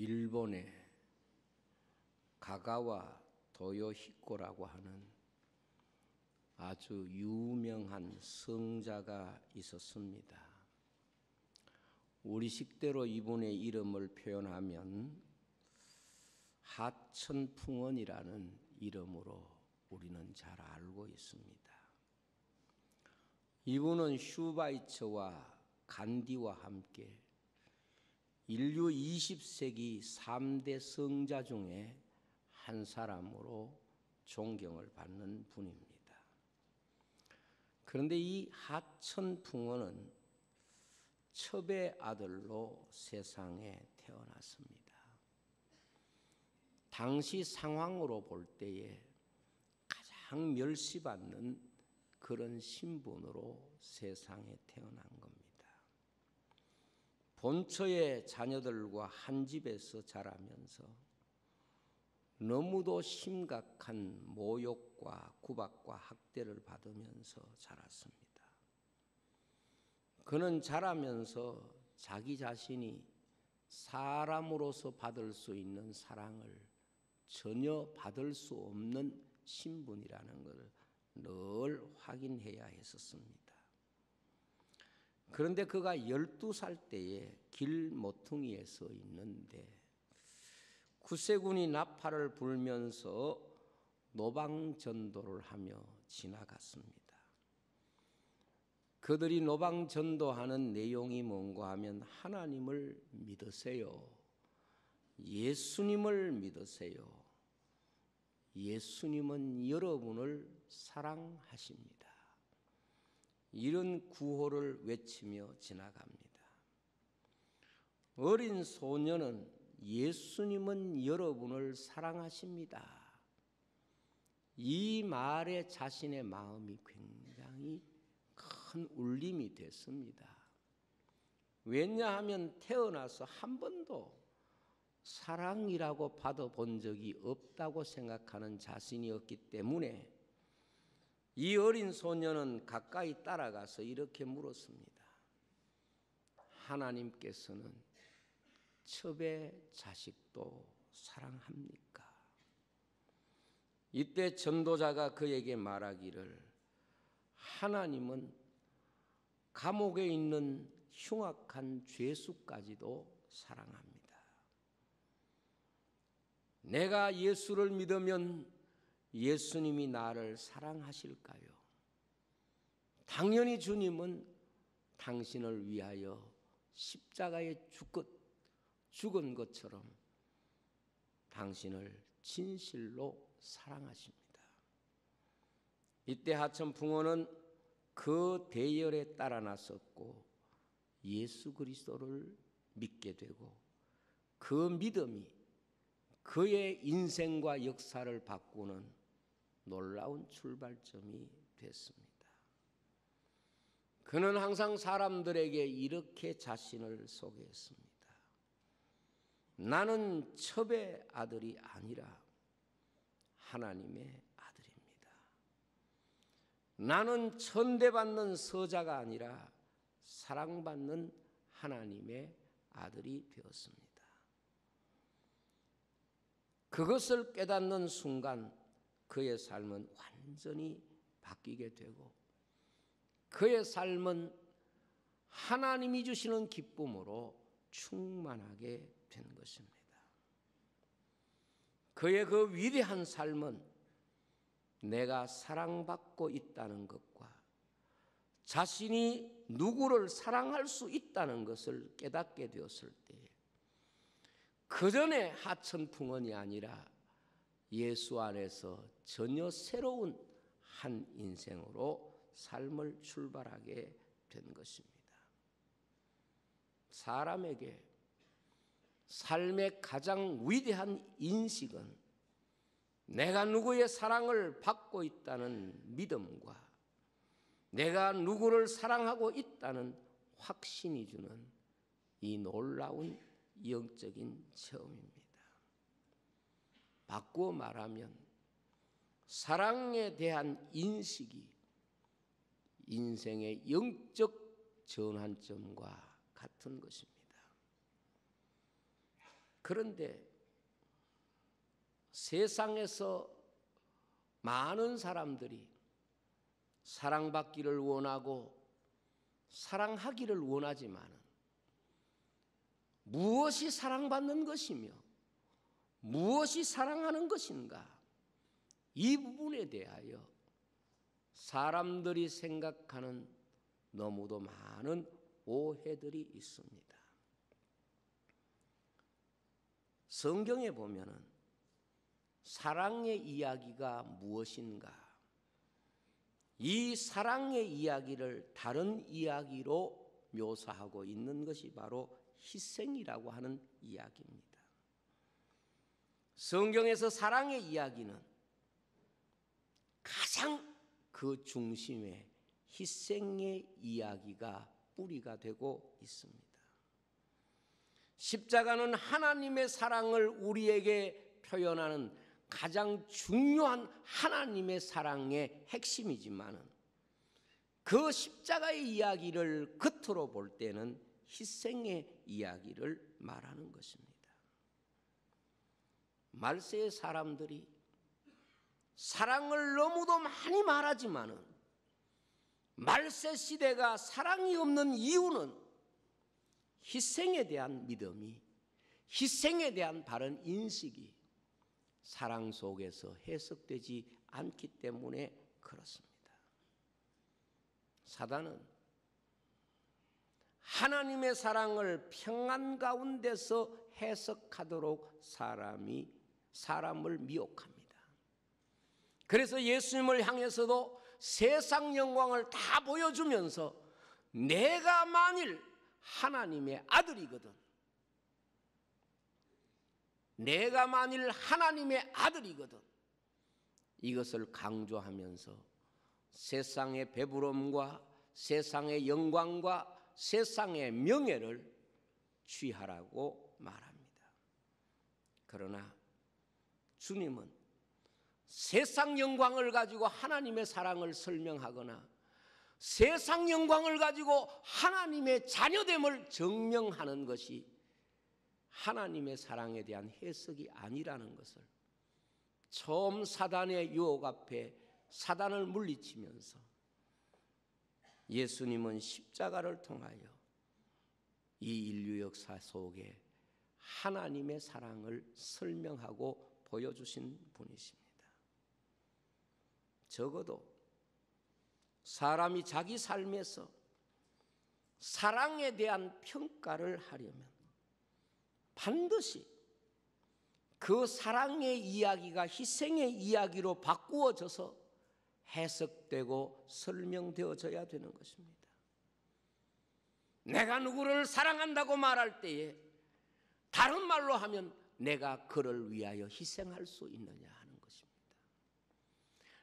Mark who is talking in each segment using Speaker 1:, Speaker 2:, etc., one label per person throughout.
Speaker 1: 일본에 가가와 도요히코라고 하는 아주 유명한 성자가 있었습니다. 우리식대로 이분의 이름을 표현하면 하천풍원이라는 이름으로 우리는 잘 알고 있습니다. 이분은 슈바이처와 간디와 함께 인류 20세기 3대 성자 중에 한 사람으로 존경을 받는 분입니다. 그런데 이 하천풍원은 첩의 아들로 세상에 태어났습니다. 당시 상황으로 볼 때에 가장 멸시받는 그런 신분으로 세상에 태어난 겁니다. 본처의 자녀들과 한 집에서 자라면서 너무도 심각한 모욕과 구박과 학대를 받으면서 자랐습니다. 그는 자라면서 자기 자신이 사람으로서 받을 수 있는 사랑을 전혀 받을 수 없는 신분이라는 것을 늘 확인해야 했었습니다. 그런데 그가 12살 때에 길 모퉁이에 서 있는데 구세군이 나팔을 불면서 노방전도를 하며 지나갔습니다. 그들이 노방전도하는 내용이 뭔가 하면 하나님을 믿으세요. 예수님을 믿으세요. 예수님은 여러분을 사랑하십니다. 이런 구호를 외치며 지나갑니다. 어린 소년은 예수님은 여러분을 사랑하십니다. 이 말에 자신의 마음이 굉장히 큰 울림이 됐습니다. 왜냐하면 태어나서 한 번도 사랑이라고 받아본 적이 없다고 생각하는 자신이었기 때문에 이 어린 소년은 가까이 따라가서 이렇게 물었습니다. 하나님께서는 첩의 자식도 사랑합니까? 이때 전도자가 그에게 말하기를 하나님은 감옥에 있는 흉악한 죄수까지도 사랑합니다. 내가 예수를 믿으면 예수님이 나를 사랑하실까요? 당연히 주님은 당신을 위하여 십자가에 죽은 것처럼 당신을 진실로 사랑하십니다. 이때 하천풍원은 그 대열에 따라 나섰고 예수 그리스도를 믿게 되고 그 믿음이 그의 인생과 역사를 바꾸는 놀라운 출발점이 됐습니다. 그는 항상 사람들에게 이렇게 자신을 소개했습니다. 나는 첩의 아들이 아니라 하나님의 아들입니다. 나는 천대받는 서자가 아니라 사랑받는 하나님의 아들이 되었습니다. 그것을 깨닫는 순간 그의 삶은 완전히 바뀌게 되고 그의 삶은 하나님이 주시는 기쁨으로 충만하게 된 것입니다. 그의 그 위대한 삶은 내가 사랑받고 있다는 것과 자신이 누구를 사랑할 수 있다는 것을 깨닫게 되었을 때에 그전에 하천풍원이 아니라 예수 안에서 전혀 새로운 한 인생으로 삶을 출발하게 된 것입니다. 사람에게 삶의 가장 위대한 인식은 내가 누구의 사랑을 받고 있다는 믿음과 내가 누구를 사랑하고 있다는 확신이 주는 이 놀라운 영적인 체험입니다. 바꾸어 말하면 사랑에 대한 인식이 인생의 영적 전환점과 같은 것입니다. 그런데 세상에서 많은 사람들이 사랑받기를 원하고 사랑하기를 원하지만 무엇이 사랑받는 것이며 무엇이 사랑하는 것인가, 이 부분에 대하여 사람들이 생각하는 너무도 많은 오해들이 있습니다. 성경에 보면은 사랑의 이야기가 무엇인가, 이 사랑의 이야기를 다른 이야기로 묘사하고 있는 것이 바로 희생이라고 하는 이야기입니다. 성경에서 사랑의 이야기는 가장 그 중심에 희생의 이야기가 뿌리가 되고 있습니다. 십자가는 하나님의 사랑을 우리에게 표현하는 가장 중요한 하나님의 사랑의 핵심이지만 그 십자가의 이야기를 겉으로 볼 때는 희생의 이야기를 말하는 것입니다. 말세의 사람들이 사랑을 너무도 많이 말하지만은 말세 시대가 사랑이 없는 이유는 희생에 대한 믿음이, 희생에 대한 바른 인식이 사랑 속에서 해석되지 않기 때문에 그렇습니다. 사단은 하나님의 사랑을 평안 가운데서 해석하도록 사람을 미혹합니다. 그래서 예수님을 향해서도 세상 영광을 다 보여주면서 내가 만일 하나님의 아들이거든, 내가 만일 하나님의 아들이거든, 이것을 강조하면서 세상의 배부름과 세상의 영광과 세상의 명예를 취하라고 말합니다. 그러나 주님은 세상 영광을 가지고 하나님의 사랑을 설명하거나 세상 영광을 가지고 하나님의 자녀됨을 증명하는 것이 하나님의 사랑에 대한 해석이 아니라는 것을 처음 사단의 유혹 앞에 사단을 물리치면서 예수님은 십자가를 통하여 이 인류 역사 속에 하나님의 사랑을 설명하고 보여주신 분이십니다. 적어도 사람이 자기 삶에서 사랑에 대한 평가를 하려면 반드시 그 사랑의 이야기가 희생의 이야기로 바꾸어져서 해석되고 설명되어져야 되는 것입니다. 내가 누구를 사랑한다고 말할 때에 다른 말로 하면 내가 그를 위하여 희생할 수 있느냐 하는 것입니다.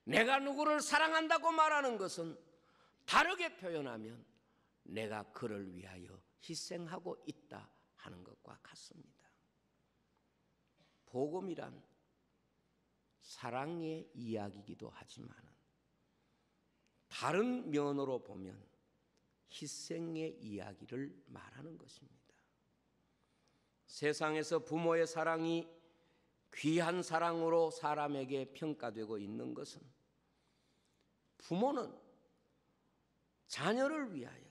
Speaker 1: 내가 누구를 사랑한다고 말하는 것은 다르게 표현하면 내가 그를 위하여 희생하고 있다 하는 것과 같습니다. 복음이란 사랑의 이야기이기도 하지만 다른 면으로 보면 희생의 이야기를 말하는 것입니다. 세상에서 부모의 사랑이 귀한 사랑으로 사람에게 평가되고 있는 것은 부모는 자녀를 위하여,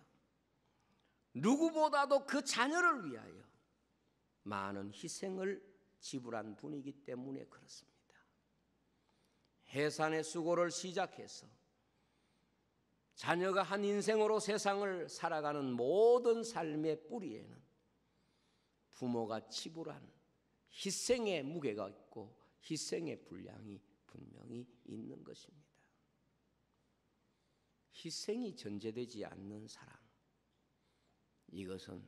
Speaker 1: 누구보다도 그 자녀를 위하여 많은 희생을 지불한 분이기 때문에 그렇습니다. 해산의 수고를 시작해서 자녀가 한 인생으로 세상을 살아가는 모든 삶의 뿌리에는 부모가 지불한 희생의 무게가 있고 희생의 분량이 분명히 있는 것입니다. 희생이 전제되지 않는 사랑, 이것은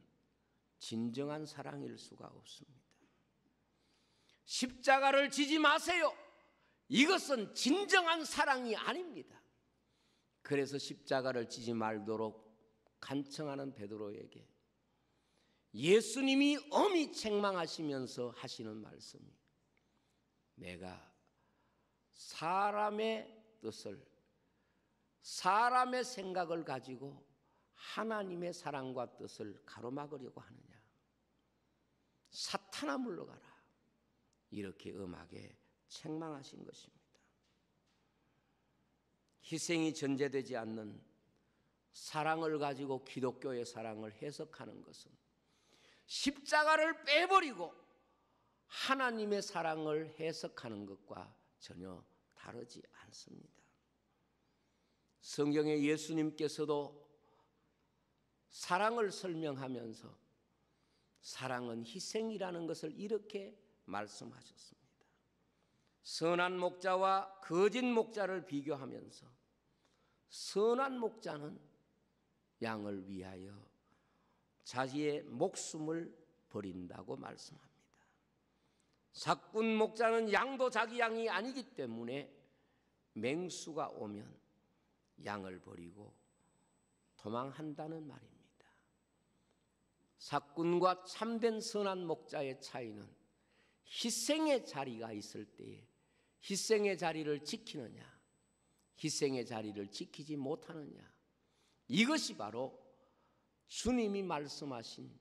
Speaker 1: 진정한 사랑일 수가 없습니다. 십자가를 지지 마세요, 이것은 진정한 사랑이 아닙니다. 그래서 십자가를 지지 말도록 간청하는 베드로에게 예수님이 엄히 책망하시면서 하시는 말씀이, 내가 사람의 뜻을, 사람의 생각을 가지고 하나님의 사랑과 뜻을 가로막으려고 하느냐? 사탄아 물러가라. 이렇게 엄하게 책망하신 것입니다. 희생이 전제되지 않는 사랑을 가지고 기독교의 사랑을 해석하는 것은 십자가를 빼버리고 하나님의 사랑을 해석하는 것과 전혀 다르지 않습니다. 성경에 예수님께서도 사랑을 설명하면서 사랑은 희생이라는 것을 이렇게 말씀하셨습니다. 선한 목자와 거짓 목자를 비교하면서 선한 목자는 양을 위하여 자기의 목숨을 버린다고 말씀합니다. 삭군 목자는 양도 자기 양이 아니기 때문에 맹수가 오면 양을 버리고 도망한다는 말입니다. 삭군과 참된 선한 목자의 차이는 희생의 자리가 있을 때에 희생의 자리를 지키느냐, 희생의 자리를 지키지 못하느냐, 이것이 바로 주님이 말씀하신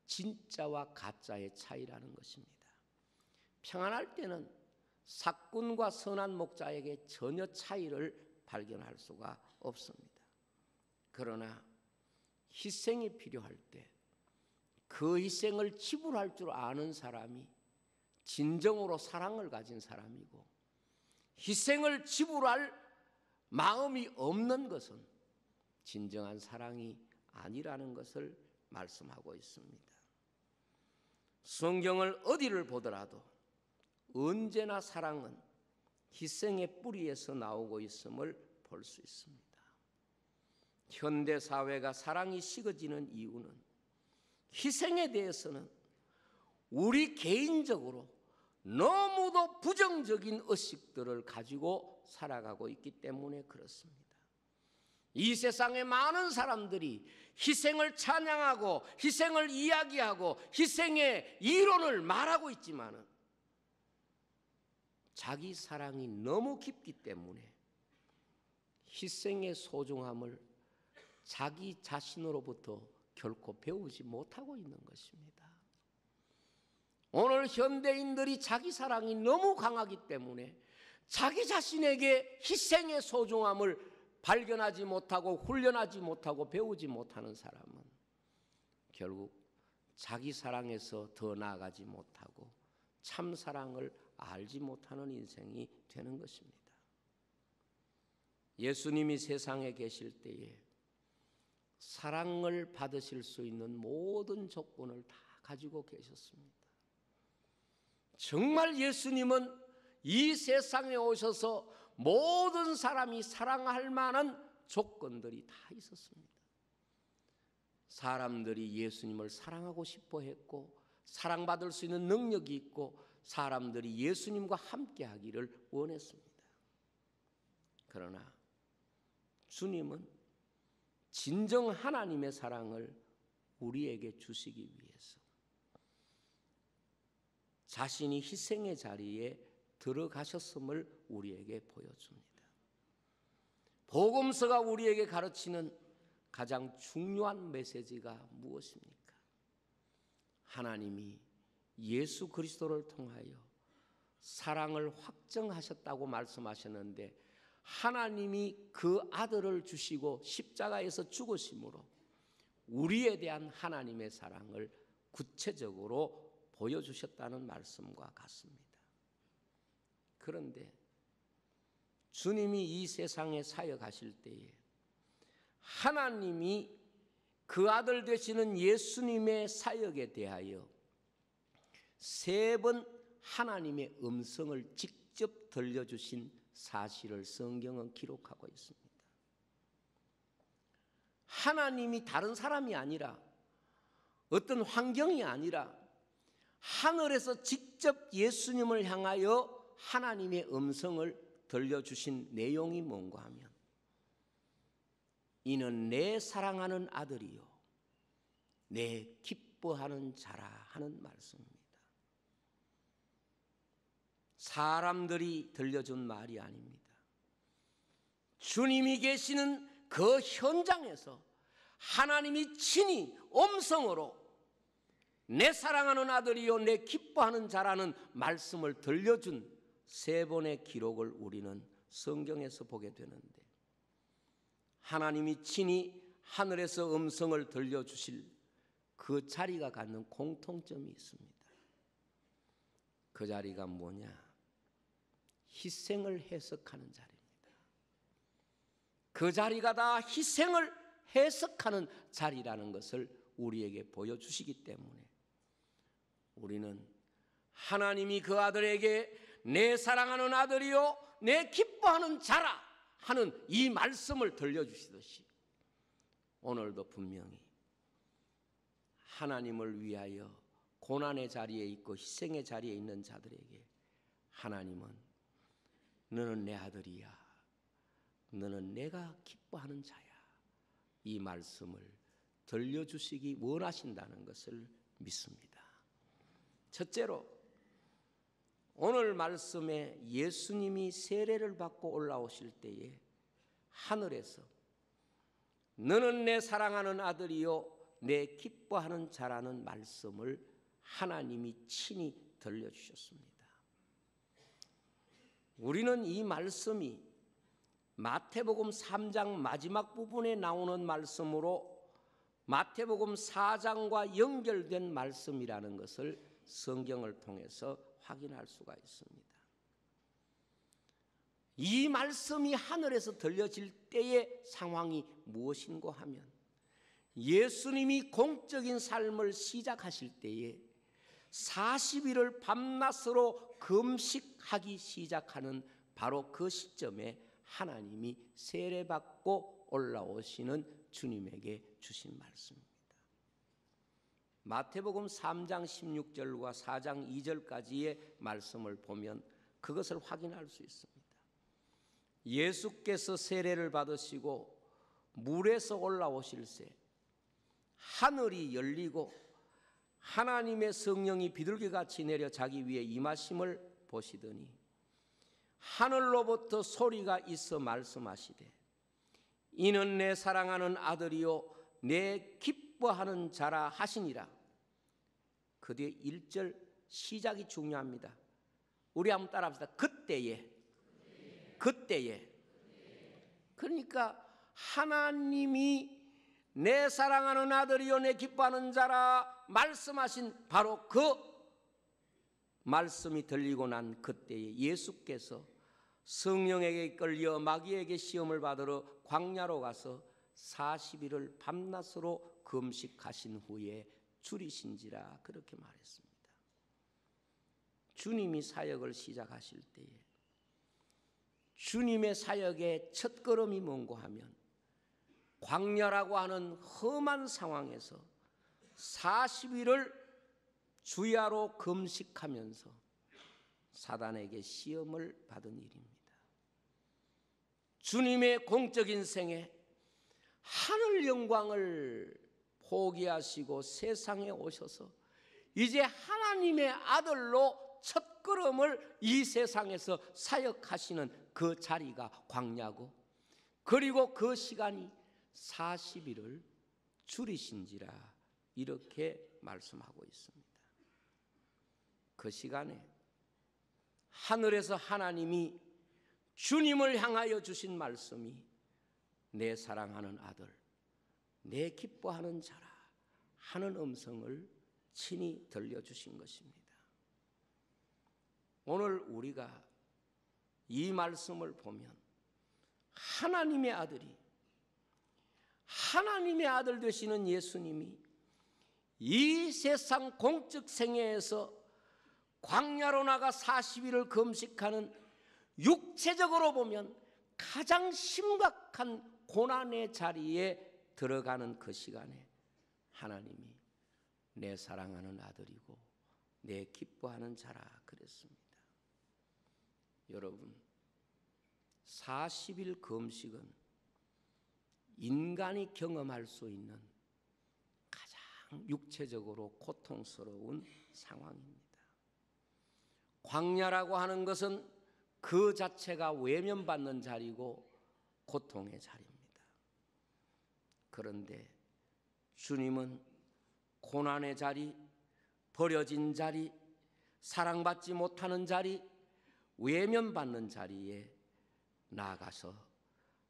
Speaker 1: 진짜와 가짜의 차이라는 것입니다. 평안할 때는 삭군과 선한 목자에게 전혀 차이를 발견할 수가 없습니다. 그러나 희생이 필요할 때 그 희생을 지불할 줄 아는 사람이 진정으로 사랑을 가진 사람이고, 희생을 지불할 마음이 없는 것은 진정한 사랑이 아니라는 것을 말씀하고 있습니다. 성경을 어디를 보더라도 언제나 사랑은 희생의 뿌리에서 나오고 있음을 볼 수 있습니다. 현대 사회가 사랑이 식어지는 이유는 희생에 대해서는 우리 개인적으로 너무도 부정적인 의식들을 가지고 살아가고 있기 때문에 그렇습니다. 이 세상의 많은 사람들이 희생을 찬양하고 희생을 이야기하고 희생의 이론을 말하고 있지만은 자기 사랑이 너무 깊기 때문에 희생의 소중함을 자기 자신으로부터 결코 배우지 못하고 있는 것입니다. 오늘 현대인들이 자기 사랑이 너무 강하기 때문에 자기 자신에게 희생의 소중함을 발견하지 못하고 훈련하지 못하고 배우지 못하는 사람은 결국 자기 사랑에서 더 나아가지 못하고 참 사랑을 알지 못하는 인생이 되는 것입니다. 예수님이 세상에 계실 때에 사랑을 받으실 수 있는 모든 조건을 다 가지고 계셨습니다. 정말 예수님은 이 세상에 오셔서 모든 사람이 사랑할 만한 조건들이 다 있었습니다. 사람들이 예수님을 사랑하고 싶어 했고, 사랑받을 수 있는 능력이 있고, 사람들이 예수님과 함께 하기를 원했습니다. 그러나 주님은 진정 하나님의 사랑을 우리에게 주시기 위해서 자신이 희생의 자리에 들어가셨음을 우리에게 보여줍니다. 복음서가 우리에게 가르치는 가장 중요한 메시지가 무엇입니까? 하나님이 예수 그리스도를 통하여 사랑을 확정하셨다고 말씀하셨는데, 하나님이 그 아들을 주시고 십자가에서 죽으심으로 우리에 대한 하나님의 사랑을 구체적으로 보여주셨다는 말씀과 같습니다. 그런데 주님이 이 세상에 사역하실 때에 하나님이 그 아들 되시는 예수님의 사역에 대하여 3번 하나님의 음성을 직접 들려주신 사실을 성경은 기록하고 있습니다. 하나님이 다른 사람이 아니라, 어떤 환경이 아니라 하늘에서 직접 예수님을 향하여 하나님의 음성을 들려주신 내용이 뭔가 하면, 이는 내 사랑하는 아들이요 내 기뻐하는 자라 하는 말씀입니다. 사람들이 들려준 말이 아닙니다. 주님이 계시는 그 현장에서 하나님이 친히 음성으로 내 사랑하는 아들이요 내 기뻐하는 자라는 말씀을 들려준 3번의 기록을 우리는 성경에서 보게 되는데, 하나님이 친히 하늘에서 음성을 들려주실 그 자리가 갖는 공통점이 있습니다. 그 자리가 뭐냐? 희생을 해석하는 자리입니다. 그 자리가 다 희생을 해석하는 자리라는 것을 우리에게 보여주시기 때문에 우리는 하나님이 그 아들에게 내 사랑하는 아들이요 내 기뻐하는 자라 하는 이 말씀을 들려주시듯이 오늘도 분명히 하나님을 위하여 고난의 자리에 있고 희생의 자리에 있는 자들에게 하나님은 너는 내 아들이야, 너는 내가 기뻐하는 자야, 이 말씀을 들려주시기 원하신다는 것을 믿습니다. 첫째로 오늘 말씀에 예수님이 세례를 받고 올라오실 때에 하늘에서 너는 내 사랑하는 아들이요 내 기뻐하는 자라는 말씀을 하나님이 친히 들려주셨습니다. 우리는 이 말씀이 마태복음 3장 마지막 부분에 나오는 말씀으로 마태복음 4장과 연결된 말씀이라는 것을 성경을 통해서 확인할 수가 있습니다. 이 말씀이 하늘에서 들려질 때의 상황이 무엇인고 하면 예수님이 공적인 삶을 시작하실 때에 40일을 밤낮으로 금식하기 시작하는 바로 그 시점에 하나님이 세례받고 올라오시는 주님에게 주신 말씀입니다. 마태복음 3장 16절과 4장 2절까지의 말씀을 보면 그것을 확인할 수 있습니다. 예수께서 세례를 받으시고 물에서 올라오실새 하늘이 열리고 하나님의 성령이 비둘기같이 내려 자기 위에 임하심을 보시더니 하늘로부터 소리가 있어 말씀하시되 이는 내 사랑하는 아들이요 내 기뻐하는 자라 하시니라. 그 뒤에 1절 시작이 중요합니다. 우리 한번 따라합시다. 그때에. 그러니까 하나님이 내 사랑하는 아들이요 내 기뻐하는 자라 말씀하신 바로 그 말씀이 들리고 난 그때에 예수께서 성령에게 이끌려 마귀에게 시험을 받으러 광야로 가서 40일을 밤낮으로 금식하신 후에 줄이신지라 그렇게 말했습니다. 주님이 사역을 시작하실 때에 주님의 사역의 첫걸음이 뭔고 하면 광야라고 하는 험한 상황에서 40일을 주야로 금식하면서 사단에게 시험을 받은 일입니다. 주님의 공적인 생에 하늘 영광을 포기하시고 세상에 오셔서 이제 하나님의 아들로 첫걸음을 이 세상에서 사역하시는 그 자리가 광야고 그리고 그 시간이 40일을 줄이신지라 이렇게 말씀하고 있습니다. 그 시간에 하늘에서 하나님이 주님을 향하여 주신 말씀이 내 사랑하는 아들, 내 기뻐하는 자라 하는 음성을 친히 들려주신 것입니다. 오늘 우리가 이 말씀을 보면 하나님의 아들이 하나님의 아들 되시는 예수님이 이 세상 공적 생애에서 광야로 나가 40일을 금식하는 육체적으로 보면 가장 심각한 고난의 자리에 들어가는 그 시간에 하나님이 내 사랑하는 아들이고 내 기뻐하는 자라 그랬습니다. 여러분 40일 금식은 인간이 경험할 수 있는 가장 육체적으로 고통스러운 상황입니다. 광야라고 하는 것은 그 자체가 외면받는 자리고 고통의 자리입니다. 그런데 주님은 고난의 자리, 버려진 자리, 사랑받지 못하는 자리, 외면받는 자리에 나아가서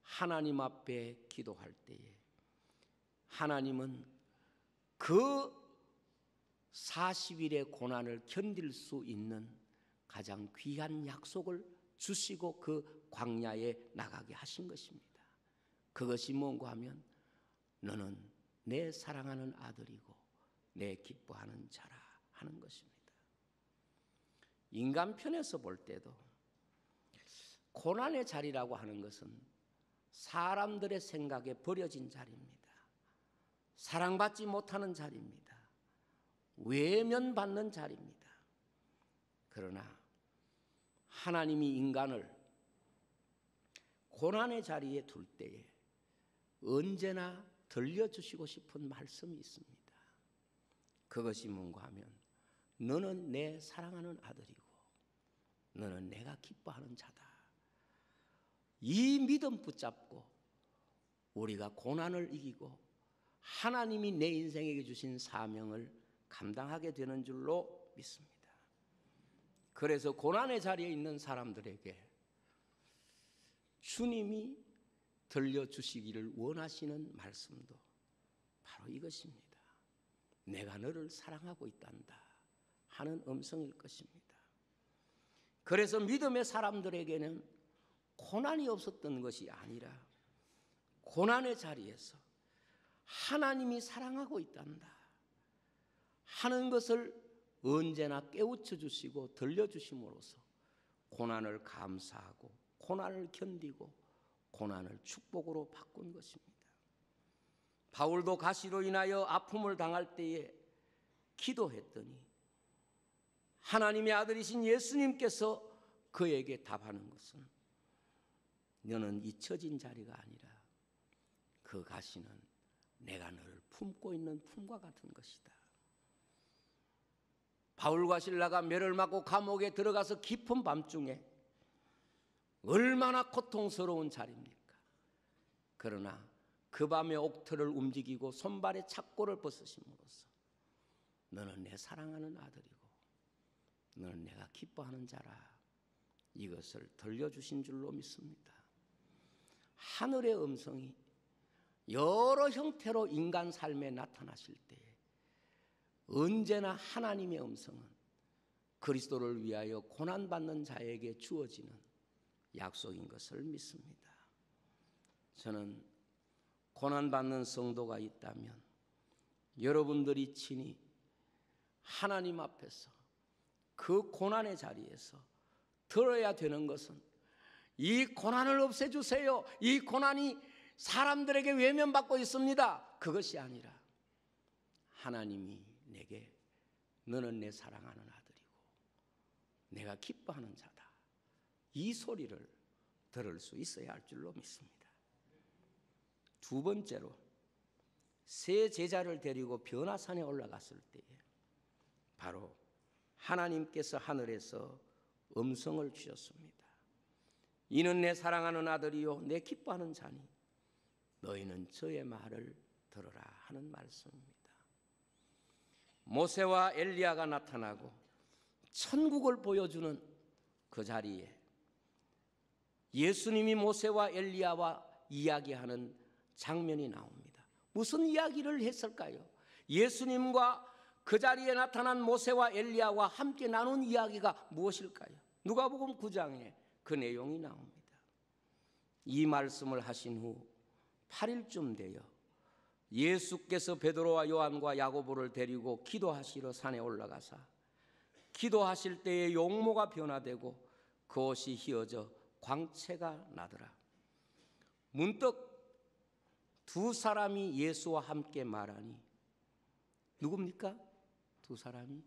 Speaker 1: 하나님 앞에 기도할 때에 하나님은 그 40일의 고난을 견딜 수 있는 가장 귀한 약속을 주시고 그 광야에 나가게 하신 것입니다. 그것이 뭔가 하면 너는 내 사랑하는 아들이고 내 기뻐하는 자라 하는 것입니다. 인간 편에서 볼 때도 고난의 자리라고 하는 것은 사람들의 생각에 버려진 자리입니다. 사랑받지 못하는 자리입니다. 외면받는 자리입니다. 그러나 하나님이 인간을 고난의 자리에 둘 때에 언제나 들려주시고 싶은 말씀이 있습니다. 그것이 뭔가 하면 너는 내 사랑하는 아들이고 너는 내가 기뻐하는 자다. 이 믿음 붙잡고 우리가 고난을 이기고 하나님이 내 인생에게 주신 사명을 감당하게 되는 줄로 믿습니다. 그래서 고난의 자리에 있는 사람들에게 주님이 들려주시기를 원하시는 말씀도 바로 이것입니다. 내가 너를 사랑하고 있단다 하는 음성일 것입니다. 그래서 믿음의 사람들에게는 고난이 없었던 것이 아니라 고난의 자리에서 하나님이 사랑하고 있단다 하는 것을 언제나 깨우쳐 주시고 들려주심으로써 고난을 감사하고 고난을 견디고 고난을 축복으로 바꾼 것입니다. 바울도 가시로 인하여 아픔을 당할 때에 기도했더니 하나님의 아들이신 예수님께서 그에게 답하는 것은 너는 잊혀진 자리가 아니라 그 가시는 내가 너를 품고 있는 품과 같은 것이다. 바울과 실라가 매를 맞고 감옥에 들어가서 깊은 밤중에 얼마나 고통스러운 자리입니까? 그러나 그 밤에 옥틀을 움직이고 손발에 착고를 벗으심으로써 너는 내 사랑하는 아들이고 너는 내가 기뻐하는 자라 이것을 들려주신 줄로 믿습니다. 하늘의 음성이 여러 형태로 인간 삶에 나타나실 때에 언제나 하나님의 음성은 그리스도를 위하여 고난받는 자에게 주어지는 약속인 것을 믿습니다. 저는 고난받는 성도가 있다면 여러분들이 친히 하나님 앞에서 그 고난의 자리에서 들어야 되는 것은 이 고난을 없애주세요. 이 고난이 사람들에게 외면받고 있습니다. 그것이 아니라 하나님이 내게 너는 내 사랑하는 아들이고 내가 기뻐하는 자다. 이 소리를 들을 수 있어야 할 줄로 믿습니다. 두 번째로 세 제자를 데리고 변화산에 올라갔을 때에 바로 하나님께서 하늘에서 음성을 주셨습니다. 이는 내 사랑하는 아들이요 내 기뻐하는 자니 너희는 저의 말을 들으라 하는 말씀입니다. 모세와 엘리야가 나타나고 천국을 보여주는 그 자리에 예수님이 모세와 엘리야와 이야기하는 장면이 나옵니다. 무슨 이야기를 했을까요? 예수님과 그 자리에 나타난 모세와 엘리야와 함께 나눈 이야기가 무엇일까요? 누가복음 9장에 그 내용이 나옵니다. 이 말씀을 하신 후 8일쯤 되어 예수께서 베드로와 요한과 야고보를 데리고 기도하시러 산에 올라가사 기도하실 때에 용모가 변화되고 그 옷이 휘어져 광채가 나더라. 문득 두 사람이 예수와 함께 말하니 누굽니까? 두 사람이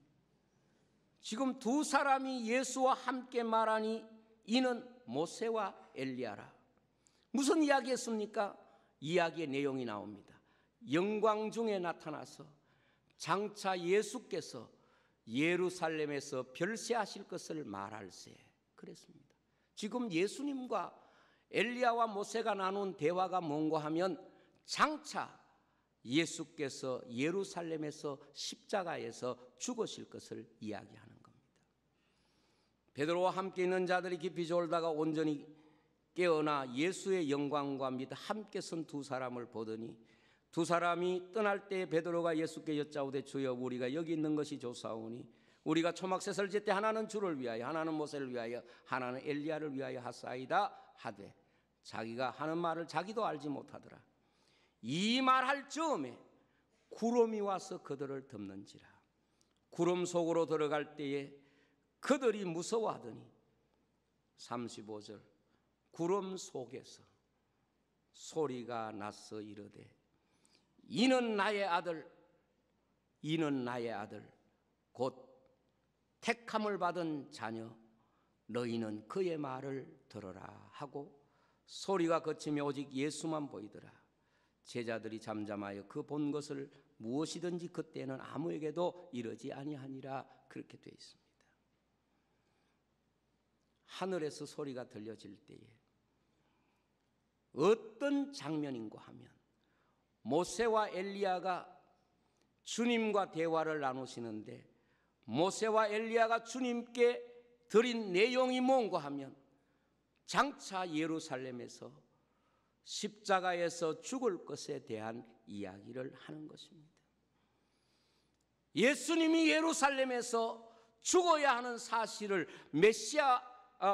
Speaker 1: 지금 두 사람이 예수와 함께 말하니 이는 모세와 엘리야라. 무슨 이야기했습니까? 이야기의 내용이 나옵니다. 영광 중에 나타나서 장차 예수께서 예루살렘에서 별세하실 것을 말할세 그랬습니다. 지금 예수님과 엘리야와 모세가 나눈 대화가 뭔가 하면 장차 예수께서 예루살렘에서 십자가에서 죽으실 것을 이야기하는 겁니다. 베드로와 함께 있는 자들이 깊이 졸다가 온전히 깨어나 예수의 영광과 및 함께 선 두 사람을 보더니 두 사람이 떠날 때 베드로가 예수께 여짜오되 주여 우리가 여기 있는 것이 좋사오니 우리가 초막셋을 짓때 하나는 주를 위하여 하나는 모세를 위하여 하나는 엘리야를 위하여 하사이다 하되 자기가 하는 말을 자기도 알지 못하더라. 이 말할 즈음에 구름이 와서 그들을 덮는지라. 구름 속으로 들어갈 때에 그들이 무서워하더니 35절 구름 속에서 소리가 나서 이르되 이는 나의 아들 이는 나의 아들 곧 택함을 받은 자녀 너희는 그의 말을 들어라 하고 소리가 그치며 오직 예수만 보이더라. 제자들이 잠잠하여 그 본 것을 무엇이든지 그때는 아무에게도 이르지 아니하니라. 그렇게 되어 있습니다. 하늘에서 소리가 들려질 때에 어떤 장면인가 하면 모세와 엘리야가 주님과 대화를 나누시는데 모세와 엘리야가 주님께 드린 내용이 뭔가 하면 장차 예루살렘에서 십자가에서 죽을 것에 대한 이야기를 하는 것입니다. 예수님이 예루살렘에서 죽어야 하는 사실을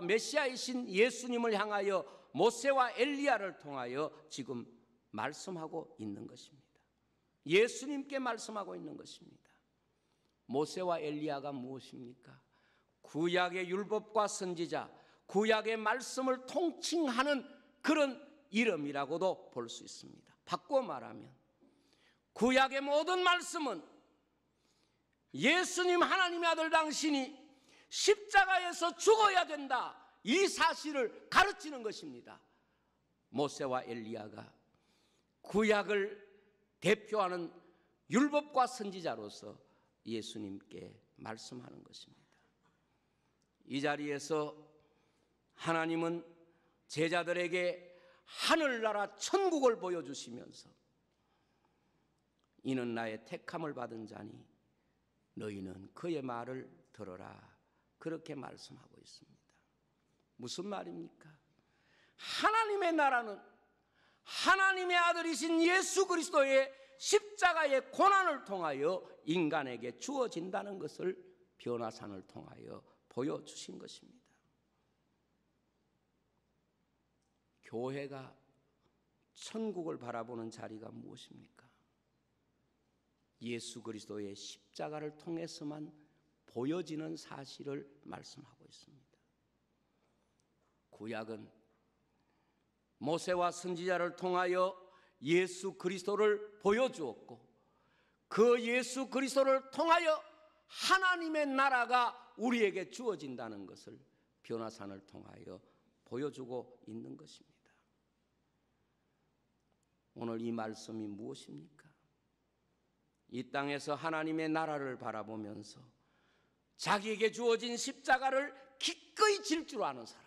Speaker 1: 메시아이신 예수님을 향하여 모세와 엘리야를 통하여 지금 말씀하고 있는 것입니다. 예수님께 말씀하고 있는 것입니다. 모세와 엘리야가 무엇입니까? 구약의 율법과 선지자, 구약의 말씀을 통칭하는 그런 이름이라고도 볼 수 있습니다. 바꿔 말하면 구약의 모든 말씀은 예수님 하나님의 아들 당신이 십자가에서 죽어야 된다, 이 사실을 가르치는 것입니다. 모세와 엘리야가 구약을 대표하는 율법과 선지자로서 예수님께 말씀하는 것입니다. 이 자리에서 하나님은 제자들에게 하늘나라 천국을 보여주시면서 이는 나의 택함을 받은 자니 너희는 그의 말을 들어라, 그렇게 말씀하고 있습니다. 무슨 말입니까? 하나님의 나라는 하나님의 아들이신 예수 그리스도의 십자가의 고난을 통하여 인간에게 주어진다는 것을 변화산을 통하여 보여주신 것입니다. 교회가 천국을 바라보는 자리가 무엇입니까? 예수 그리스도의 십자가를 통해서만 보여지는 사실을 말씀하고 있습니다. 구약은 모세와 선지자를 통하여 예수 그리스도를 보여주었고 그 예수 그리스도를 통하여 하나님의 나라가 우리에게 주어진다는 것을 변화산을 통하여 보여주고 있는 것입니다. 오늘 이 말씀이 무엇입니까? 이 땅에서 하나님의 나라를 바라보면서 자기에게 주어진 십자가를 기꺼이 질 줄 아는 사람,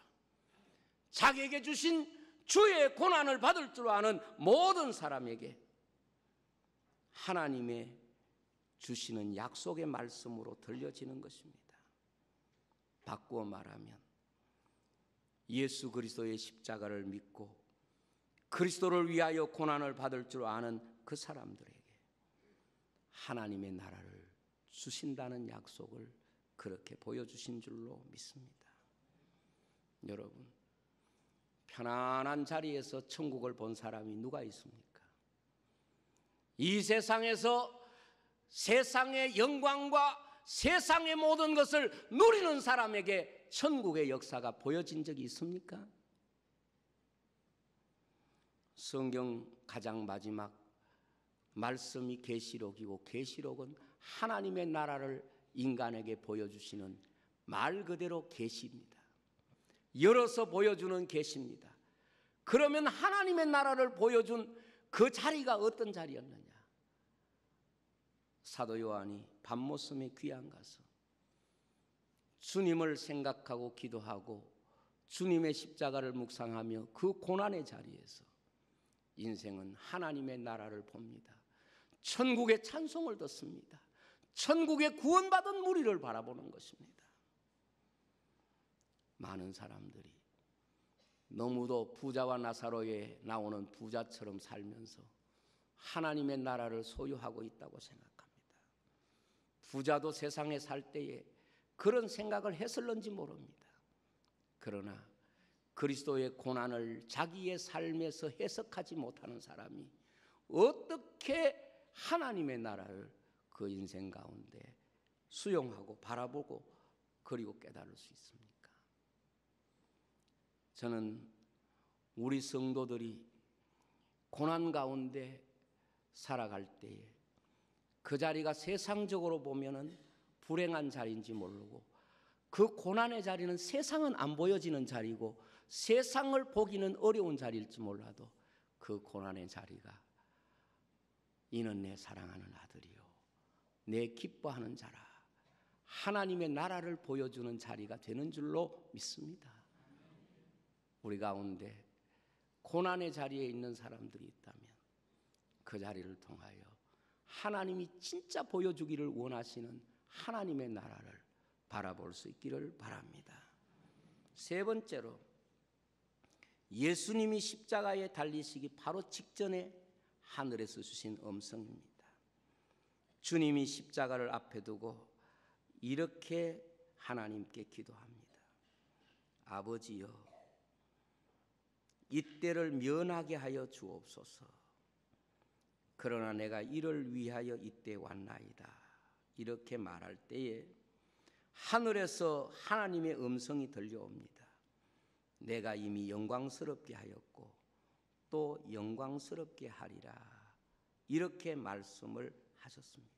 Speaker 1: 자기에게 주신 주의 고난을 받을 줄 아는 모든 사람에게 하나님의 주시는 약속의 말씀으로 들려지는 것입니다. 바꾸어 말하면 예수 그리스도의 십자가를 믿고 그리스도를 위하여 고난을 받을 줄 아는 그 사람들에게 하나님의 나라를 주신다는 약속을 그렇게 보여주신 줄로 믿습니다. 여러분, 편안한 자리에서 천국을 본 사람이 누가 있습니까? 이 세상에서 세상의 영광과 세상의 모든 것을 누리는 사람에게 천국의 역사가 보여진 적이 있습니까? 성경 가장 마지막 말씀이 계시록이고 계시록은 하나님의 나라를 인간에게 보여주시는 말 그대로 계시입니다. 열어서 보여주는 계시입니다. 그러면 하나님의 나라를 보여준 그 자리가 어떤 자리였느냐? 사도 요한이 밤모섬에 귀양 가서 주님을 생각하고 기도하고 주님의 십자가를 묵상하며 그 고난의 자리에서 인생은 하나님의 나라를 봅니다. 천국의 찬송을 듣습니다. 천국의 구원받은 무리를 바라보는 것입니다. 많은 사람들이 너무도 부자와 나사로에 나오는 부자처럼 살면서 하나님의 나라를 소유하고 있다고 생각합니다. 부자도 세상에 살 때에 그런 생각을 했을런지 모릅니다. 그러나 그리스도의 고난을 자기의 삶에서 해석하지 못하는 사람이 어떻게 하나님의 나라를 그 인생 가운데 수용하고 바라보고 그리고 깨달을 수 있습니까? 저는 우리 성도들이 고난 가운데 살아갈 때에 그 자리가 세상적으로 보면은 불행한 자리인지 모르고 그 고난의 자리는 세상은 안 보여지는 자리고 세상을 보기는 어려운 자리일지 몰라도 그 고난의 자리가 이는 내 사랑하는 아들이요 내 기뻐하는 자라 하나님의 나라를 보여주는 자리가 되는 줄로 믿습니다. 우리 가운데 고난의 자리에 있는 사람들이 있다면 그 자리를 통하여 하나님이 진짜 보여주기를 원하시는 하나님의 나라를 바라볼 수 있기를 바랍니다. 세 번째로 예수님이 십자가에 달리시기 바로 직전에 하늘에서 주신 음성입니다. 주님이 십자가를 앞에 두고 이렇게 하나님께 기도합니다. 아버지여 이때를 면하게 하여 주옵소서. 그러나 내가 이를 위하여 이때 왔나이다. 이렇게 말할 때에 하늘에서 하나님의 음성이 들려옵니다. 내가 이미 영광스럽게 하였고 또 영광스럽게 하리라. 이렇게 말씀을 하셨습니다.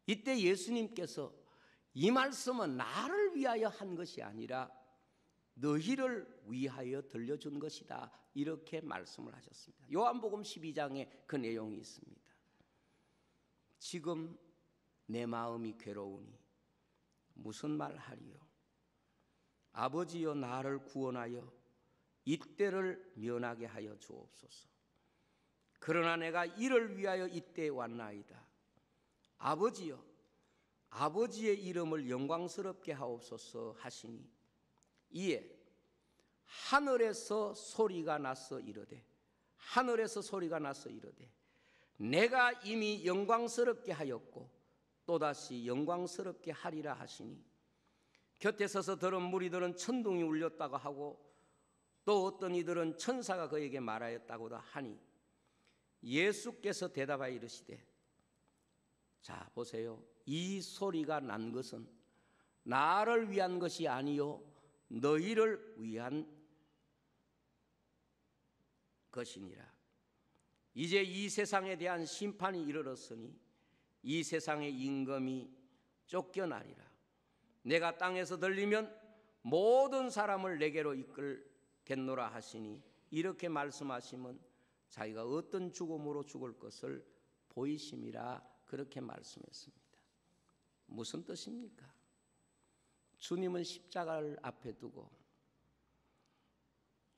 Speaker 1: 이때 예수님께서 이 말씀은 나를 위하여 한 것이 아니라 너희를 위하여 들려준 것이다. 이렇게 말씀을 하셨습니다. 요한복음 12장에 그 내용이 있습니다. 지금 내 마음이 괴로우니 무슨 말 하리요? 아버지여 나를 구원하여 이때를 면하게 하여 주옵소서. 그러나 내가 이를 위하여 이때에 왔나이다. 아버지여 아버지의 이름을 영광스럽게 하옵소서 하시니 이에 하늘에서 소리가 나서 이르되 내가 이미 영광스럽게 하였고 또다시 영광스럽게 하리라 하시니 곁에 서서 들은 무리들은 천둥이 울렸다고 하고 또 어떤 이들은 천사가 그에게 말하였다고도 하니 예수께서 대답하여 이르시되 자 보세요. 이 소리가 난 것은 나를 위한 것이 아니요 너희를 위한 것이니라. 이제 이 세상에 대한 심판이 이르렀으니 이 세상의 임금이 쫓겨나리라. 내가 땅에서 들리면 모든 사람을 내게로 이끌겠노라 하시니 이렇게 말씀하시면 자기가 어떤 죽음으로 죽을 것을 보이심이라 그렇게 말씀했습니다. 무슨 뜻입니까? 주님은 십자가를 앞에 두고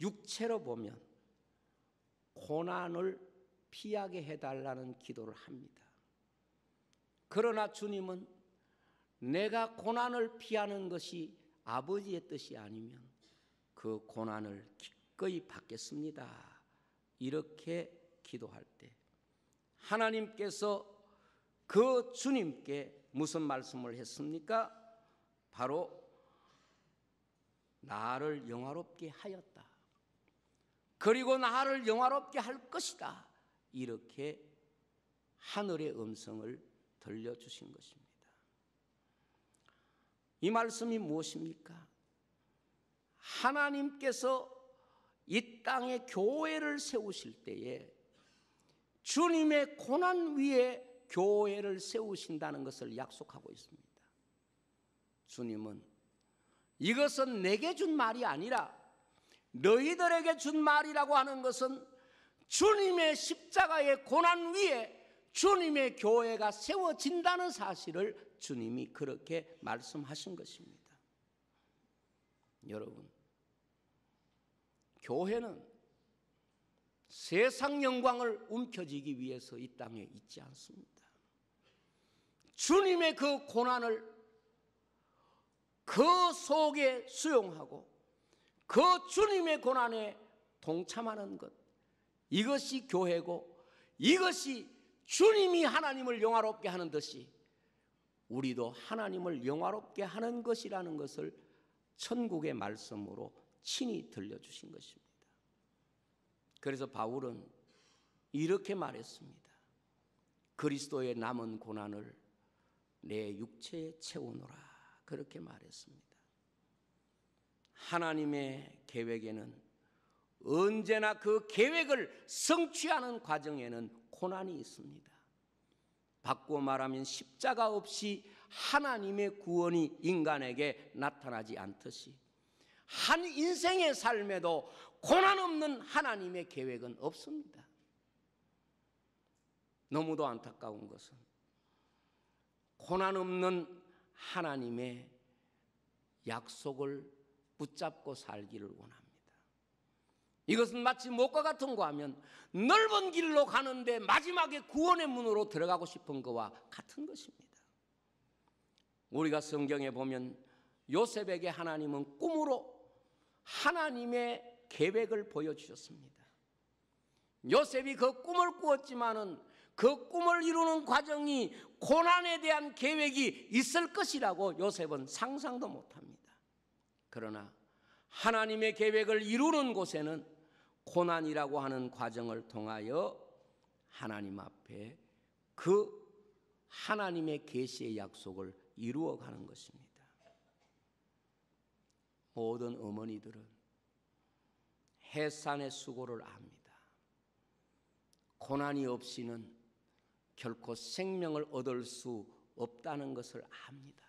Speaker 1: 육체로 보면 고난을 피하게 해달라는 기도를 합니다. 그러나 주님은 내가 고난을 피하는 것이 아버지의 뜻이 아니면 그 고난을 기꺼이 받겠습니다. 이렇게 기도할 때 하나님께서 그 주님께 무슨 말씀을 했습니까? 바로 나를 영화롭게 하였다. 그리고 나를 영화롭게 할 것이다. 이렇게 하늘의 음성을 들려주신 것입니다. 이 말씀이 무엇입니까? 하나님께서 이 땅에 교회를 세우실 때에 주님의 고난 위에 교회를 세우신다는 것을 약속하고 있습니다. 주님은 이것은 내게 준 말이 아니라 너희들에게 준 말이라고 하는 것은 주님의 십자가의 고난 위에 주님의 교회가 세워진다는 사실을 주님이 그렇게 말씀하신 것입니다. 여러분, 교회는 세상 영광을 움켜쥐기 위해서 이 땅에 있지 않습니다. 주님의 그 고난을 그 속에 수용하고 그 주님의 고난에 동참하는 것, 이것이 교회고 이것이 주님이 하나님을 영화롭게 하는 듯이 우리도 하나님을 영화롭게 하는 것이라는 것을 천국의 말씀으로 친히 들려주신 것입니다. 그래서 바울은 이렇게 말했습니다. 그리스도의 남은 고난을 내 육체에 채우노라, 그렇게 말했습니다. 하나님의 계획에는 언제나 그 계획을 성취하는 과정에는 고난이 있습니다. 바꾸어 말하면 십자가 없이 하나님의 구원이 인간에게 나타나지 않듯이 한 인생의 삶에도 고난 없는 하나님의 계획은 없습니다. 너무도 안타까운 것은 고난 없는 하나님의 약속을 붙잡고 살기를 원합니다. 이것은 마치 못과 같은 거 하면 넓은 길로 가는데 마지막에 구원의 문으로 들어가고 싶은 것과 같은 것입니다. 우리가 성경에 보면 요셉에게 하나님은 꿈으로 하나님의 계획을 보여주셨습니다. 요셉이 그 꿈을 꾸었지만은 그 꿈을 이루는 과정이 고난에 대한 계획이 있을 것이라고 요셉은 상상도 못합니다. 그러나 하나님의 계획을 이루는 곳에는 고난이라고 하는 과정을 통하여 하나님 앞에 그 하나님의 계시의 약속을 이루어가는 것입니다. 모든 어머니들은 해산의 수고를 압니다. 고난이 없이는 결코 생명을 얻을 수 없다는 것을 압니다.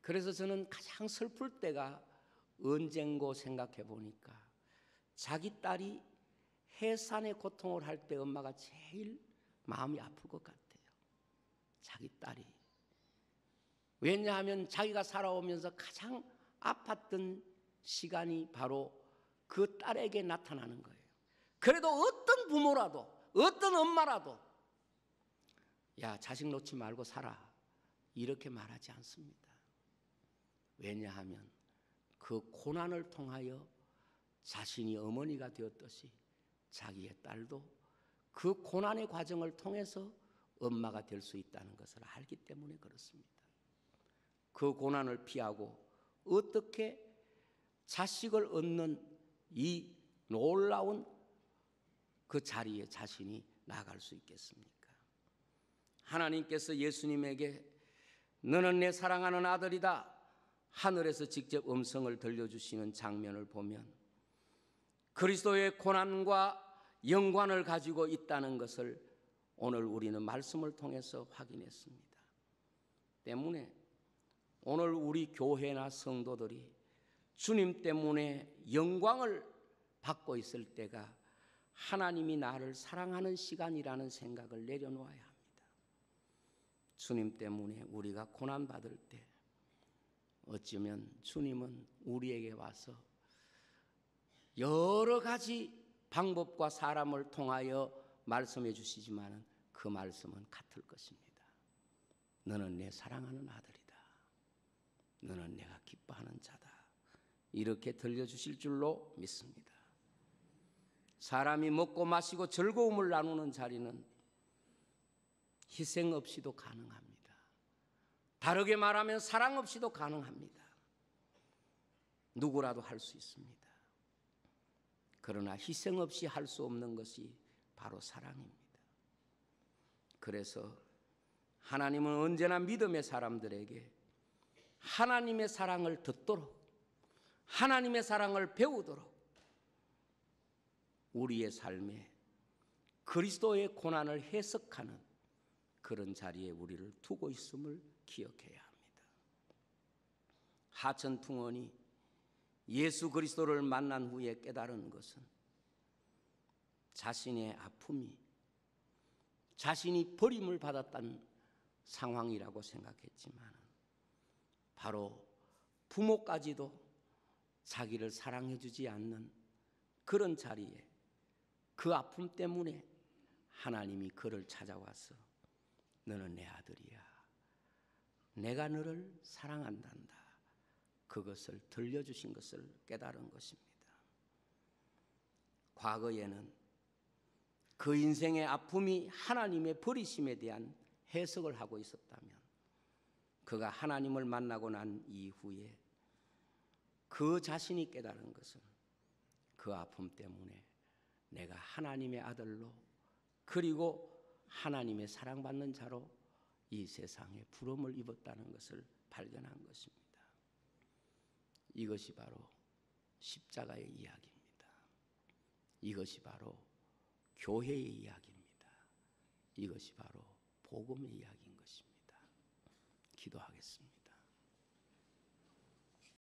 Speaker 1: 그래서 저는 가장 슬플 때가 언젠고 생각해 보니까 자기 딸이 해산의 고통을 할 때 엄마가 제일 마음이 아플 것 같아요. 자기 딸이. 왜냐하면 자기가 살아오면서 가장 아팠던 시간이 바로 그 딸에게 나타나는 거예요. 그래도 어떤 부모라도 어떤 엄마라도 야, 자식 놓지 말고 살아, 이렇게 말하지 않습니다. 왜냐하면 그 고난을 통하여 자신이 어머니가 되었듯이 자기의 딸도 그 고난의 과정을 통해서 엄마가 될 수 있다는 것을 알기 때문에 그렇습니다. 그 고난을 피하고 어떻게 자식을 얻는 이 놀라운 그 자리에 자신이 나아갈 수 있겠습니까? 하나님께서 예수님에게 너는 내 사랑하는 아들이다, 하늘에서 직접 음성을 들려주시는 장면을 보면 그리스도의 고난과 영광을 가지고 있다는 것을 오늘 우리는 말씀을 통해서 확인했습니다. 때문에 오늘 우리 교회나 성도들이 주님 때문에 영광을 받고 있을 때가 하나님이 나를 사랑하는 시간이라는 생각을 내려놓아야 합니다. 주님 때문에 우리가 고난받을 때 어쩌면 주님은 우리에게 와서 여러 가지 방법과 사람을 통하여 말씀해 주시지만 그 말씀은 같을 것입니다. 너는 내 사랑하는 아들이다. 너는 내가 기뻐하는 자다. 이렇게 들려주실 줄로 믿습니다. 사람이 먹고 마시고 즐거움을 나누는 자리는 희생 없이도 가능합니다. 다르게 말하면 사랑 없이도 가능합니다. 누구라도 할 수 있습니다. 그러나 희생 없이 할 수 없는 것이 바로 사랑입니다. 그래서 하나님은 언제나 믿음의 사람들에게 하나님의 사랑을 듣도록, 하나님의 사랑을 배우도록 우리의 삶에 그리스도의 고난을 해석하는 그런 자리에 우리를 두고 있음을 기억해야 합니다. 하천풍원이 예수 그리스도를 만난 후에 깨달은 것은 자신의 아픔이 자신이 버림을 받았다는 상황이라고 생각했지만 바로 부모까지도 자기를 사랑해 주지 않는 그런 자리에 그 아픔 때문에 하나님이 그를 찾아와서 너는 내 아들이야. 내가 너를 사랑한단다. 그것을 들려주신 것을 깨달은 것입니다. 과거에는 그 인생의 아픔이 하나님의 버리심에 대한 해석을 하고 있었다면 그가 하나님을 만나고 난 이후에 그 자신이 깨달은 것은 그 아픔 때문에 내가 하나님의 아들로 그리고 하나님의 사랑받는 자로 이 세상에 부름을 입었다는 것을 발견한 것입니다. 이것이 바로 십자가의 이야기입니다. 이것이 바로 교회의 이야기입니다. 이것이 바로 복음의 이야기인 것입니다. 기도하겠습니다.